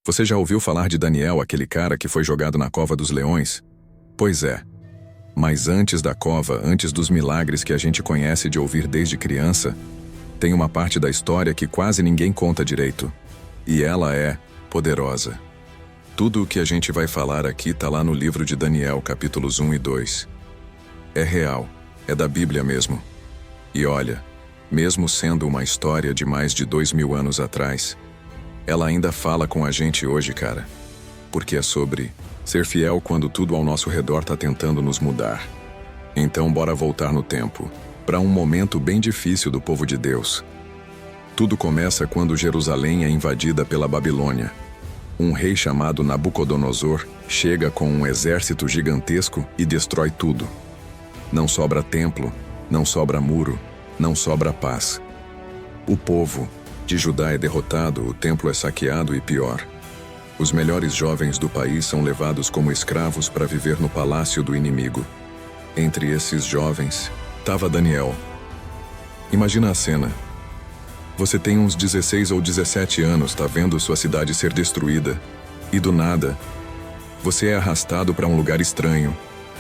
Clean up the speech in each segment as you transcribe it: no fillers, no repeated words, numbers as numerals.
Você já ouviu falar de Daniel, aquele cara que foi jogado na cova dos leões? Pois é. Mas antes da cova, antes dos milagres que a gente conhece de ouvir desde criança, tem uma parte da história que quase ninguém conta direito. E ela é poderosa. Tudo o que a gente vai falar aqui tá lá no livro de Daniel, capítulos 1 e 2. É real, é da Bíblia mesmo. E olha, mesmo sendo uma história de mais de 2000 anos atrás, ela ainda fala com a gente hoje, cara. Porque é sobre ser fiel quando tudo ao nosso redor tá tentando nos mudar. Então bora voltar no tempo, para um momento bem difícil do povo de Deus. Tudo começa quando Jerusalém é invadida pela Babilônia. Um rei chamado Nabucodonosor chega com um exército gigantesco e destrói tudo. Não sobra templo, não sobra muro, não sobra paz. O povo de Judá é derrotado, o templo é saqueado e pior. Os melhores jovens do país são levados como escravos para viver no palácio do inimigo. Entre esses jovens, estava Daniel. Imagina a cena. Você tem uns 16 ou 17 anos, tá vendo sua cidade ser destruída. E do nada, você é arrastado para um lugar estranho,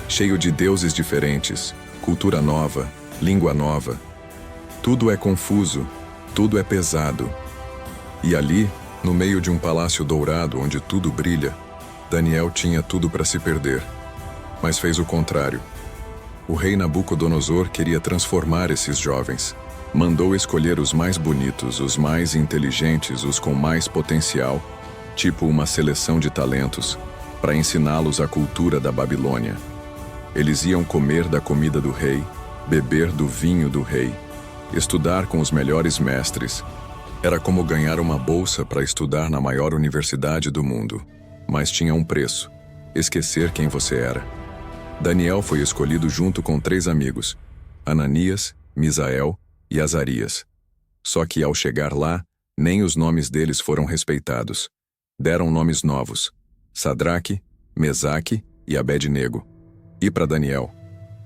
cheio de deuses diferentes, cultura nova, língua nova. Tudo é confuso, tudo é pesado. E ali, no meio de um palácio dourado onde tudo brilha, Daniel tinha tudo para se perder. Mas fez o contrário. O rei Nabucodonosor queria transformar esses jovens. Mandou escolher os mais bonitos, os mais inteligentes, os com mais potencial, tipo uma seleção de talentos, para ensiná-los a cultura da Babilônia. Eles iam comer da comida do rei, beber do vinho do rei, estudar com os melhores mestres. Era como ganhar uma bolsa para estudar na maior universidade do mundo. Mas tinha um preço: esquecer quem você era. Daniel foi escolhido junto com 3 amigos, Ananias, Misael e Azarias. Só que ao chegar lá, nem os nomes deles foram respeitados. Deram nomes novos: Sadraque, Mesaque e Abed-nego. E para Daniel,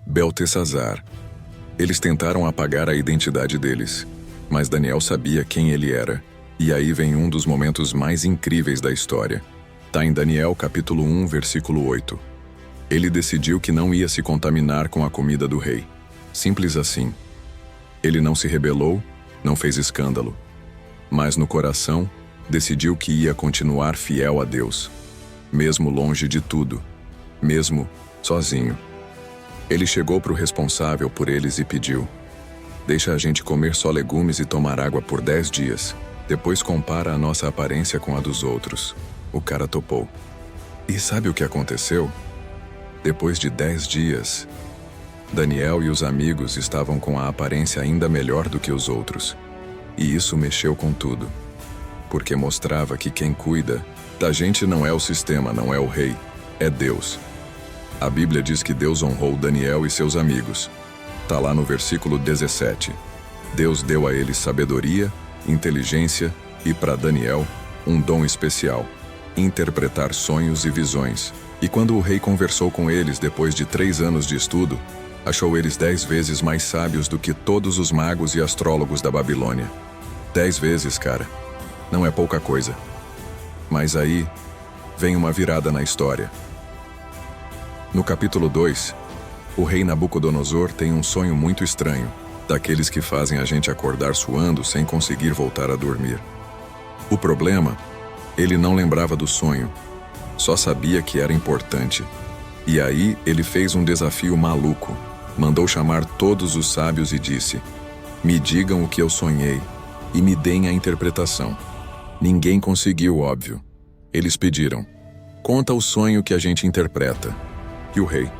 Beltesazar. Eles tentaram apagar a identidade deles, mas Daniel sabia quem ele era. E aí vem um dos momentos mais incríveis da história. Tá em Daniel capítulo 1, versículo 8. Ele decidiu que não ia se contaminar com a comida do rei. Simples assim. Ele não se rebelou, não fez escândalo. Mas no coração, decidiu que ia continuar fiel a Deus. Mesmo longe de tudo. Mesmo sozinho. Ele chegou para o responsável por eles e pediu: deixa a gente comer só legumes e tomar água por 10 dias. Depois compara a nossa aparência com a dos outros. O cara topou. E sabe o que aconteceu? Depois de 10 dias, Daniel e os amigos estavam com a aparência ainda melhor do que os outros. E isso mexeu com tudo. Porque mostrava que quem cuida da gente não é o sistema, não é o rei, é Deus. A Bíblia diz que Deus honrou Daniel e seus amigos. Tá lá no versículo 17. Deus deu a eles sabedoria, inteligência e, para Daniel, um dom especial: interpretar sonhos e visões. E quando o rei conversou com eles depois de 3 anos de estudo, achou eles 10 vezes mais sábios do que todos os magos e astrólogos da Babilônia. 10 vezes, cara. Não é pouca coisa. Mas aí, vem uma virada na história. No capítulo 2, o rei Nabucodonosor tem um sonho muito estranho, daqueles que fazem a gente acordar suando sem conseguir voltar a dormir. O problema, ele não lembrava do sonho, só sabia que era importante. E aí ele fez um desafio maluco. Mandou chamar todos os sábios e disse: me digam o que eu sonhei e me deem a interpretação. Ninguém conseguiu, óbvio. Eles pediram: conta o sonho que a gente interpreta. E o rei: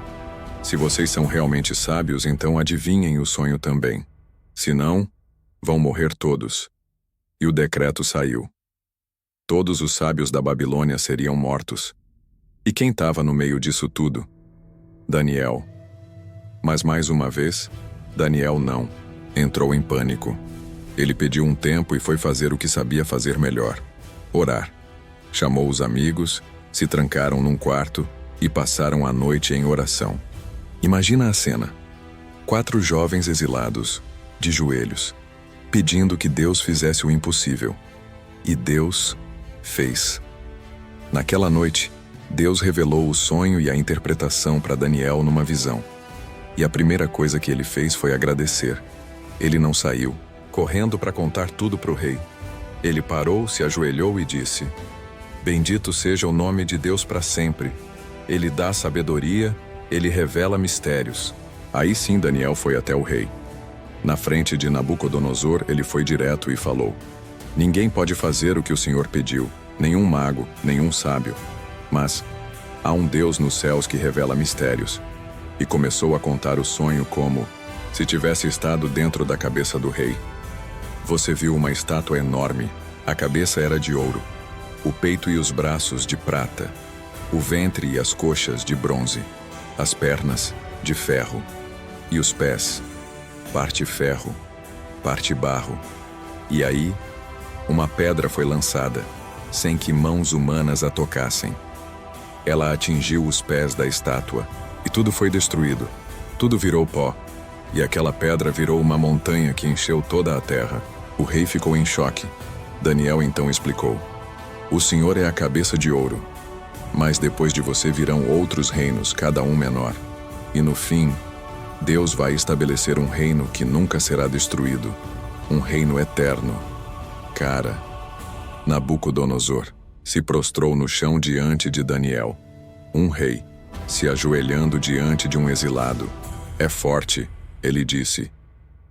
se vocês são realmente sábios, então adivinhem o sonho também. Se não, vão morrer todos. E o decreto saiu. Todos os sábios da Babilônia seriam mortos. E quem estava no meio disso tudo? Daniel. Mas mais uma vez, Daniel não. Entrou em pânico. Ele pediu um tempo e foi fazer o que sabia fazer melhor: orar. Chamou os amigos, se trancaram num quarto e passaram a noite em oração. Imagina a cena: 4 jovens exilados, de joelhos, pedindo que Deus fizesse o impossível. E Deus fez. Naquela noite, Deus revelou o sonho e a interpretação para Daniel numa visão. E a primeira coisa que ele fez foi agradecer. Ele não saiu, correndo para contar tudo para o rei. Ele parou, se ajoelhou e disse: Bendito seja o nome de Deus para sempre. Ele dá sabedoria, ele revela mistérios. Aí sim Daniel foi até o rei. Na frente de Nabucodonosor, ele foi direto e falou: Ninguém pode fazer o que o Senhor pediu, nenhum mago, nenhum sábio. Mas há um Deus nos céus que revela mistérios. E começou a contar o sonho como se tivesse estado dentro da cabeça do rei. Você viu uma estátua enorme. A cabeça era de ouro, o peito e os braços de prata, o ventre e as coxas de bronze, as pernas de ferro e os pés, parte ferro, parte barro. E aí, uma pedra foi lançada, sem que mãos humanas a tocassem. Ela atingiu os pés da estátua, e tudo foi destruído. Tudo virou pó, e aquela pedra virou uma montanha que encheu toda a terra. O rei ficou em choque. Daniel então explicou: O Senhor é a cabeça de ouro, mas depois de você virão outros reinos, cada um menor. E no fim, Deus vai estabelecer um reino que nunca será destruído, um reino eterno. Cara, Nabucodonosor se prostrou no chão diante de Daniel, um rei, se ajoelhando diante de um exilado. É forte, ele disse.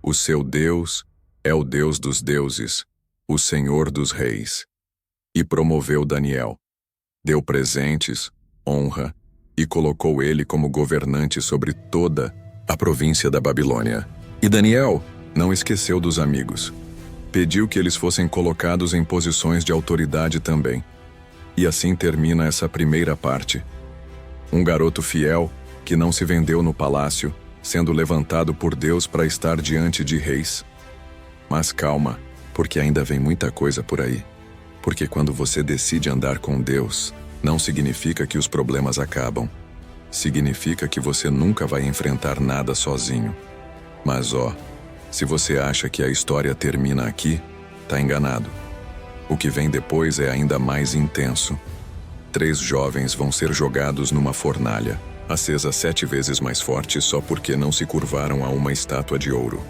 O seu Deus é o Deus dos deuses, o Senhor dos reis. E promoveu Daniel. Deu presentes, honra, e colocou ele como governante sobre toda a província da Babilônia. E Daniel não esqueceu dos amigos. Pediu que eles fossem colocados em posições de autoridade também. E assim termina essa primeira parte. Um garoto fiel, que não se vendeu no palácio, sendo levantado por Deus para estar diante de reis. Mas calma, porque ainda vem muita coisa por aí. Porque quando você decide andar com Deus, não significa que os problemas acabam. Significa que você nunca vai enfrentar nada sozinho. Mas se você acha que a história termina aqui, tá enganado. O que vem depois é ainda mais intenso. 3 jovens vão ser jogados numa fornalha, acesa 7 vezes mais forte só porque não se curvaram a uma estátua de ouro.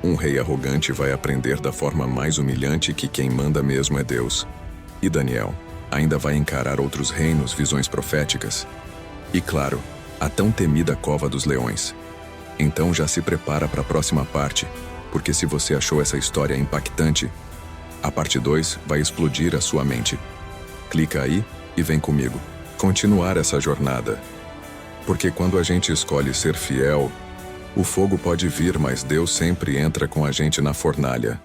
Um rei arrogante vai aprender da forma mais humilhante que quem manda mesmo é Deus. E Daniel ainda vai encarar outros reinos, visões proféticas. E claro, a tão temida cova dos leões. Então já se prepara para a próxima parte, porque se você achou essa história impactante, a parte 2 vai explodir a sua mente. Clica aí e vem comigo continuar essa jornada. Porque quando a gente escolhe ser fiel, o fogo pode vir, mas Deus sempre entra com a gente na fornalha.